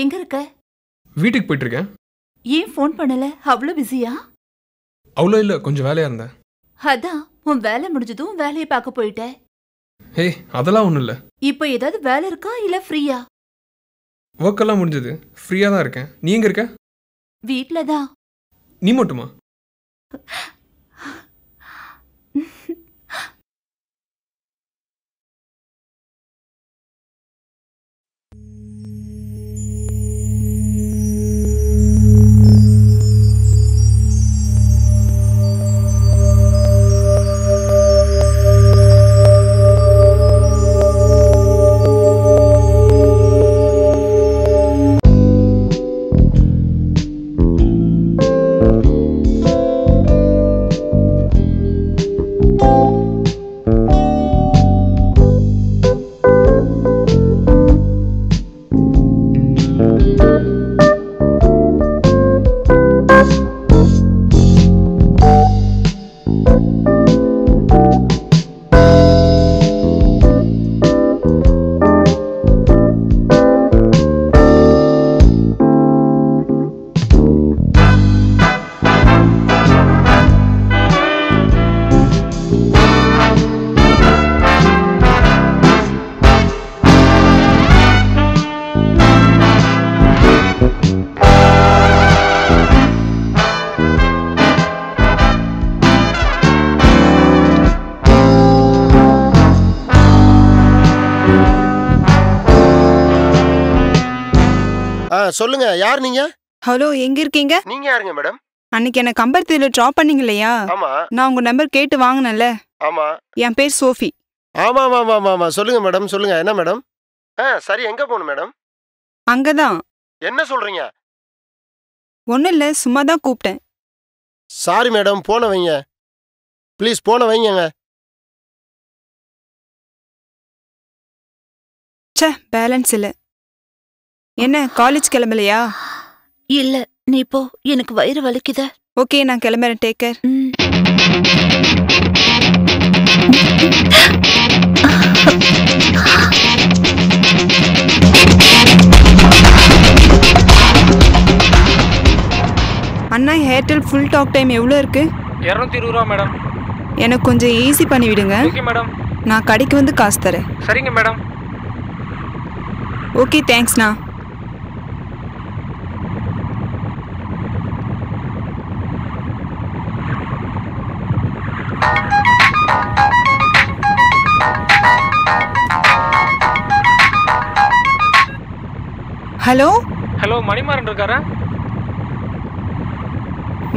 எங்க இருக்க? வீட்டுக்கு போயிட்டு இருக்கேன். ஏன் ஃபோன் பண்ணல? அவ்வளவு பிஸியா? அவ்வளோ இல்லை, கொஞ்சம் வேலையாக இருந்தேன். அதான் உன் வேலை முடிஞ்சதும் வேலையை பார்க்க போயிட்ட. ஹே, அதெல்லாம் ஒன்றும் இல்லை. இப்போ ஏதாவது வேலை இருக்கா இல்ல ஃப்ரீயா? ஒர்க்கெல்லாம் முடிஞ்சது, ஃப்ரீயாக தான் இருக்கேன். நீ எங்கே இருக்க? வீட்ல தான். நீ மட்டுமா? சொல்லுங்க, யார் நீங்க? ஹலோ, எங்க இருக்கீங்க? நீங்க யாருங்க மேடம்? அன்னைக்கு என்ன கம்பர்த்தில டிராப் பண்ணீங்க இல்லையா? ஆமா. நான் உங்க நம்பர் கேட்டு வாங்கினேன்ல. ஆமா. என் பேர் சோஃபி. ஆமா ஆமா ஆமா ஆமா. சொல்லுங்க மேடம், சொல்லுங்க. என்ன மேடம்? சரி, எங்க போகணும் மேடம்? அங்கதான். என்ன சொல்றீங்க? ஒன்றும் இல்லை, சும்மா தான் கூப்பிட்டேன். சாரி மேடம், போன வைங்க ப்ளீஸ், போன வைங்க. ச்சே, பேலன்ஸ் இல்லை. என்ன காலேஜ் கிளம்பலையா? இல்ல, நீ போ, எனக்கு வயிறு வலிக்குத. ஓகே, நான் கிளம்புறேன். Take care. அண்ணா, ஏர்டெல் ஃபுல் டாக் டைம் எவ்வளோ இருக்கு? 220 ரூபா மேடம். எனக்கு கொஞ்சம் ஈஸி பண்ணி விடுங்க. Okay madam. நான் கடைக்கு வந்து காசு தரேன். சரிங்க மேடம். ஓகே, தேங்க்ஸ்ண்ணா. ஹலோ ஹலோ, மணிமாறன் இருக்காரா?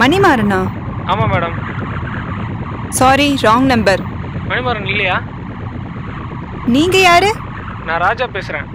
மணிமாறனா? ஆமாம் madam. Sorry, wrong number. Manimaran இல்லையா? நீங்க யாரு? நான் ராஜா பேசுகிறேன்.